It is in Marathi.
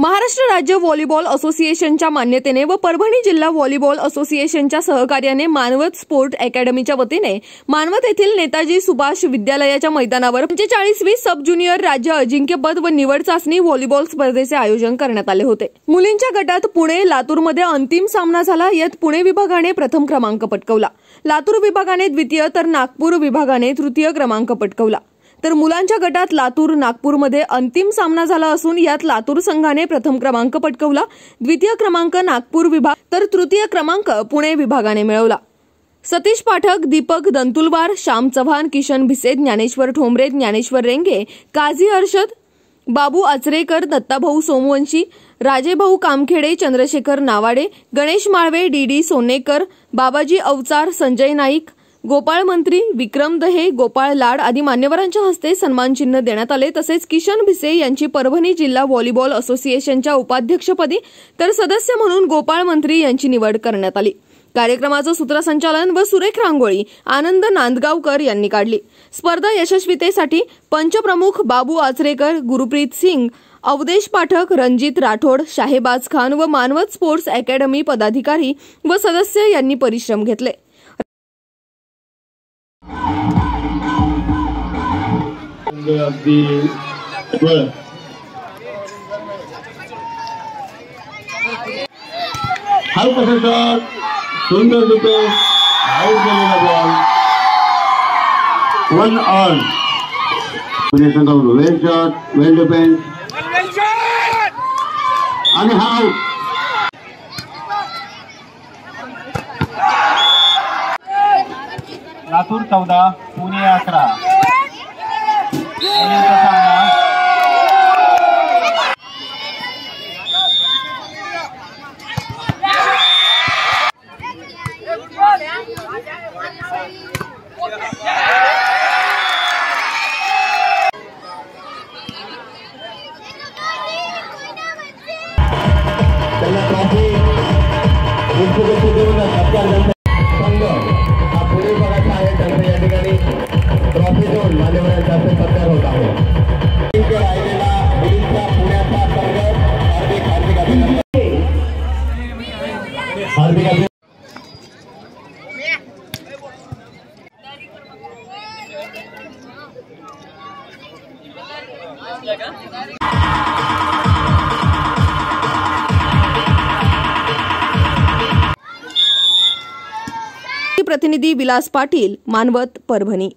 महाराष्ट्र राज्य व्हॉलीबॉल असोसिएशनच्या मान्यतेने व परभणी जिल्हा व्हॉलीबॉल असोसिएशनच्या सहकार्याने मानवत स्पोर्ट अकॅडमीच्या वतीने मानवत येथील नेताजी सुभाष विद्यालयाच्या मैदानावर 45वी सब ज्युनियर राज्य अजिंक्यपद व निवड चाचणी व्हॉलीबॉल स्पर्धेचे आयोजन करण्यात आले होते। मुलींच्या गटात पुणे लातूरमध्ये अंतिम सामना झाला। यात पुणे विभागाने प्रथम क्रमांक पटकावला, लातूर विभागाने द्वितीय तर नागपूर विभागाने तृतीय क्रमांक पटकावला। तर मुलांच्या गटात लातूर नागपूरमध्ये अंतिम सामना झाला असून यात लातूर संघाने प्रथम क्रमांक पटकावला, द्वितीय क्रमांक नागपूर विभाग तर तृतीय क्रमांक पुणे विभागाने मिळवला। सतीश पाठक, दीपक दंतुलवार, श्याम चव्हाण, किशन भिसे, ज्ञानेश्वर ठोंबरे, ज्ञानेश्वर रेंगे, काझी अर्शद, बाबू आचरेकर, दत्ताभाऊ सोमवंशी, राजेभाऊ कामखेडे, चंद्रशेखर नावाडे, गणेश माळवे, डी सोनेकर, बाबाजी अवचार, संजय नाईक, गोपाळ मंत्री, विक्रम दहे, गोपाळ लाड आदी मान्यवरांच्या हस्ते सन्मान चिन्ह देण्यात आले। तसेच किशन भिसे यांची परभणी जिल्हा व्हॉलीबॉल असोसिएशनच्या उपाध्यक्षपदी तर सदस्य म्हणून गोपाळ मंत्री यांची निवड करण्यात आली। कार्यक्रमाचं सूत्रसंचालन व सुरेख रांगोळी आनंद नांदगावकर यांनी काढली। स्पर्धा यशस्वीतेसाठी पंचप्रमुख बाबू आचरेकर, गुरुप्रीत सिंग, अवधेश पाठक, रणजित राठोड, शाहेबाज खान व मानवत स्पोर्ट्स अकॅडमी पदाधिकारी व सदस्य यांनी परिश्रम घेतले। हलका शॉट, सुंदर विकेट, आउट गेलेला ball, 1 on. Well shot, well defence आणि हा आउट। लातूर 14 पुणे 11 प्रतिनिधी विलास पाटील, मानवत, परभणी।